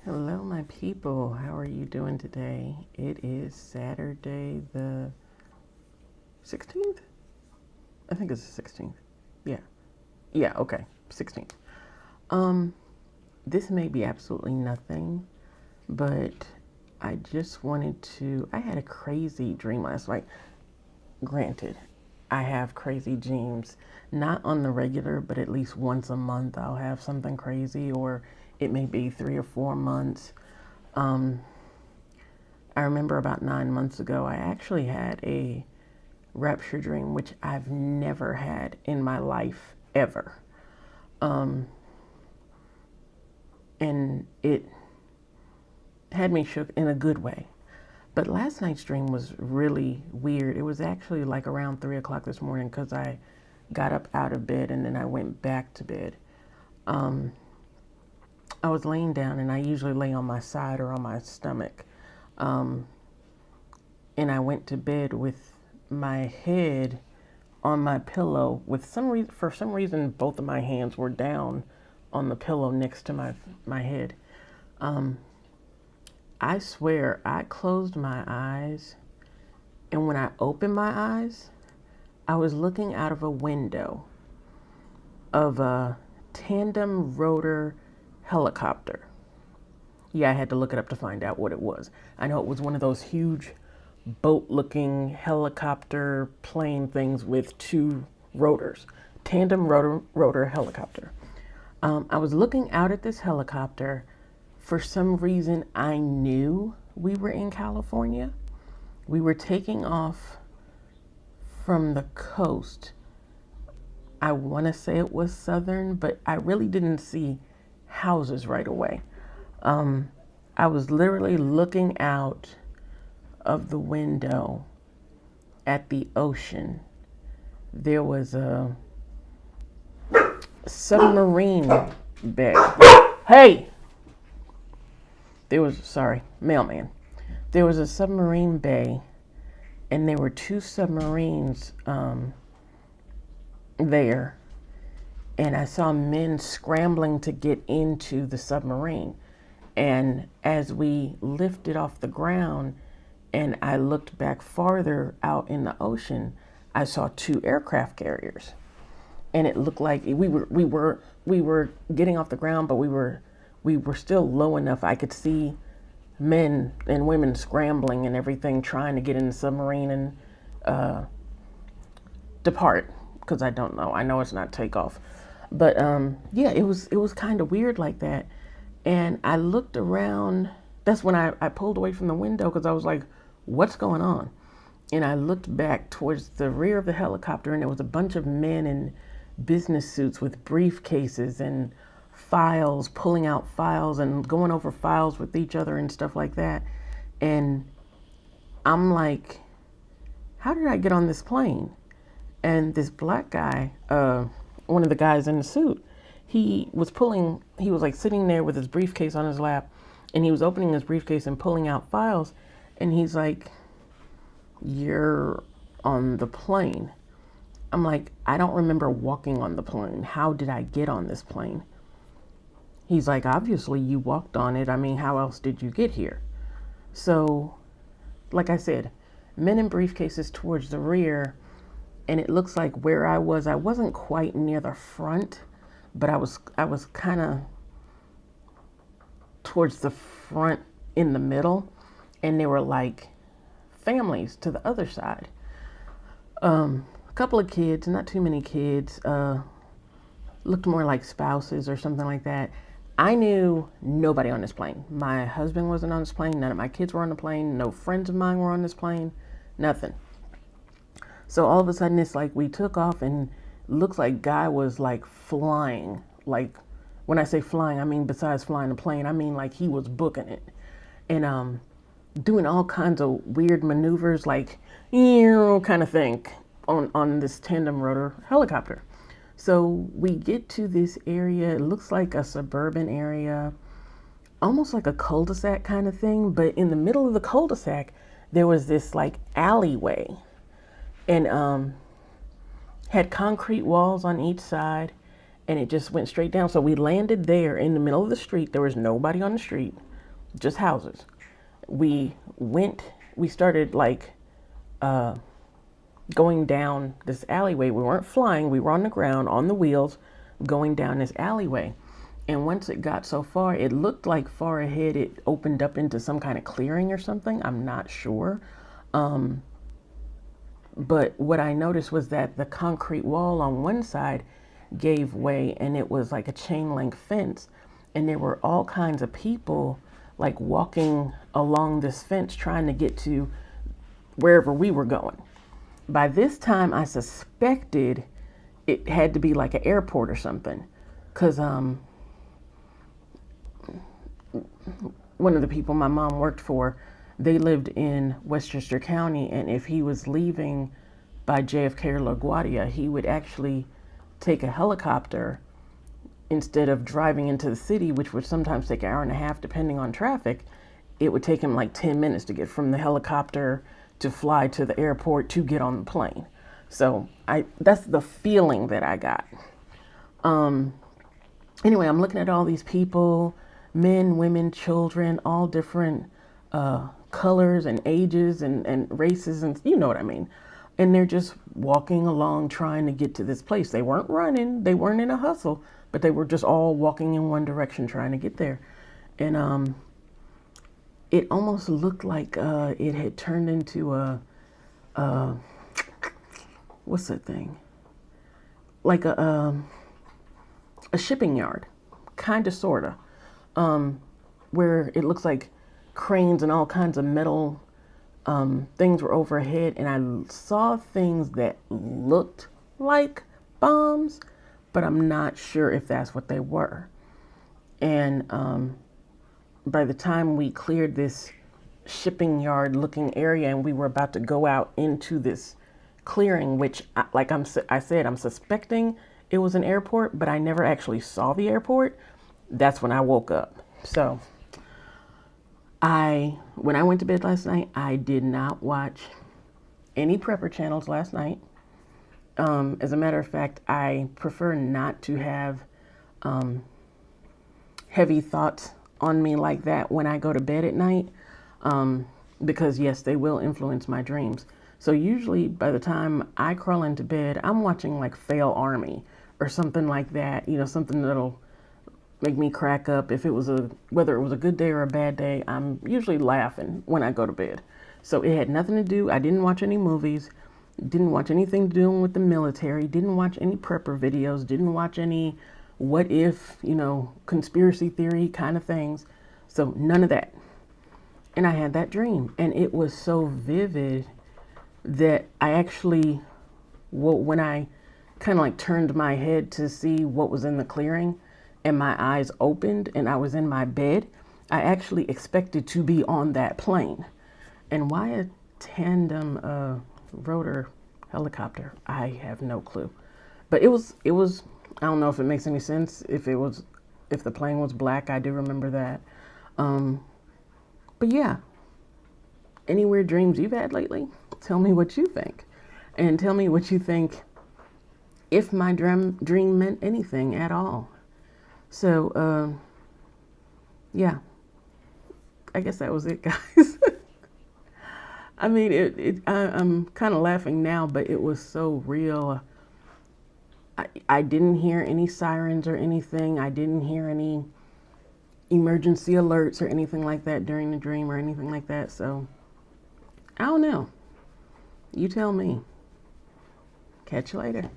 Hello, my people. How are you doing today? It is Saturday the 16th? I think it's the 16th. Yeah. Yeah, okay. 16th. Um, this may be absolutely nothing, but I just wanted to. I had a crazy dream last night. Granted, I have crazy dreams, not on the regular, but at least once a month I'll have something crazy, or it may be 3 or 4 months. Um, I remember about 9 months ago, I actually had a rapture dream, which I've never had in my life ever. Um, and it had me shook in a good way. But last night's dream was really weird. It was actually like around 3 o'clock this morning because I got up out of bed and then I went back to bed. Um, I was laying down and I usually lay on my side or on my stomach. Um, and I went to bed with my head on my pillow with some reason. For some reason, both of my hands were down on the pillow next to my head. um, I swear I closed my eyes, and when I opened my eyes I was looking out of a window of a tandem rotor helicopter. Yeah, I had to look it up to find out what it was. I know it was one of those huge boat looking helicopter plane things with two rotors. Tandem rotor helicopter. I was looking out at this helicopter. For some reason, I knew we were in California. We were taking off from the coast. I want to say it was southern, but I really didn't see houses right away. Um, I was literally looking out of the window at the ocean. There was a submarine bay. Hey! Sorry, mailman. There was a submarine bay, and there were two submarines there. And I saw men scrambling to get into the submarine. And as we lifted off the ground and I looked back farther out in the ocean, I saw two aircraft carriers. And it looked like we were getting off the ground, but we were still low enough I could see men and women scrambling and everything, trying to get in the submarine and depart. Because I don't know. I know it's not takeoff, but yeah, it was kind of weird like that. And I looked around. That's when I pulled away from the window because I was like, "What's going on?" And I looked back towards the rear of the helicopter, and there was a bunch of men in business suits with briefcases and files, pulling out files and going over files with each other and stuff like that. And I'm like, how did I get on this plane? And this black guy, one of the guys in the suit, he was like sitting there with his briefcase on his lap, and he was opening his briefcase and pulling out files. And he's like, "You're on the plane." I'm like, "I don't remember walking on the plane. How did I get on this plane?" He's like, "Obviously, you walked on it. I mean, how else did you get here?" So, like I said, men in briefcases towards the rear, and it looks like where I wasn't quite near the front, but I was kind of towards the front in the middle, and they were like families to the other side. A couple of kids, not too many kids, looked more like spouses or something like that. I knew nobody on this plane. My husband wasn't on this plane. None of my kids were on the plane. No friends of mine were on this plane. Nothing. So all of a sudden, it's like we took off, and looks like guy was like flying. Like when I say flying, I mean besides flying the plane, I mean like he was booking it, and doing all kinds of weird maneuvers, like kind of thing on this tandem rotor helicopter. So we get to this area. It looks like a suburban area, almost like a cul-de-sac kind of thing. But in the middle of the cul-de-sac, there was this like alleyway, and had concrete walls on each side, and it just went straight down. So we landed there in the middle of the street. There was nobody on the street. just houses. We we started like going down this alleyway. We weren't flying, we were on the ground, on the wheels, going down this alleyway. And once it got so far, it looked like far ahead it opened up into some kind of clearing or something. I'm not sure. But what I noticed was that the concrete wall on one side gave way and it was like a chain link fence. And there were all kinds of people like walking along this fence trying to get to wherever we were going. By this time, I suspected it had to be like an airport or something. Because one of the people my mom worked for, they lived in Westchester County, and if he was leaving by JFK or LaGuardia, he would actually take a helicopter instead of driving into the city, which would sometimes take an hour and a half depending on traffic. It would take him like 10 minutes to get from the helicopter to fly to the airport to get on the plane. So that's the feeling that I got. Anyway, I'm looking at all these people, men, women, children, all different colors and ages and races, and you know what I mean. And they're just walking along trying to get to this place. They weren't running, they weren't in a hustle, but they were just all walking in one direction trying to get there. And it almost looked like it had turned into what's that thing? Like a shipping yard, kind of, sort of, where it looks like cranes and all kinds of metal things were overhead, and I saw things that looked like bombs, but I'm not sure if that's what they were. And by the time we cleared this shipping yard looking area and we were about to go out into this clearing, which I said, I'm suspecting it was an airport, but I never actually saw the airport. That's when I woke up. So when I went to bed last night, I did not watch any prepper channels last night. As a matter of fact, I prefer not to have heavy thoughts on me like that when I go to bed at night, because yes, they will influence my dreams. So usually by the time I crawl into bed, I'm watching like Fail Army or something like that, something that'll make me crack up. Whether it was a good day or a bad day, I'm usually laughing when I go to bed. So it had nothing to do. I didn't watch any movies, didn't watch anything doing with the military, didn't watch any prepper videos, didn't watch any what if, conspiracy theory kind of things. So none of that. And I had that dream, and it was so vivid that I actually, when I kind of like turned my head to see what was in the clearing and my eyes opened and I was in my bed, I actually expected to be on that plane. And why a tandem rotor helicopter? I have no clue. But it was, I don't know if it makes any sense. If the plane was black, I do remember that. But yeah, any weird dreams you've had lately? Tell me what you think. And tell me what you think if my dream meant anything at all. So, yeah, I guess that was it, guys. I mean, I'm kind of laughing now, but it was so real. I didn't hear any sirens or anything. I didn't hear any emergency alerts or anything like that during the dream or anything like that. So, I don't know. You tell me. Catch you later.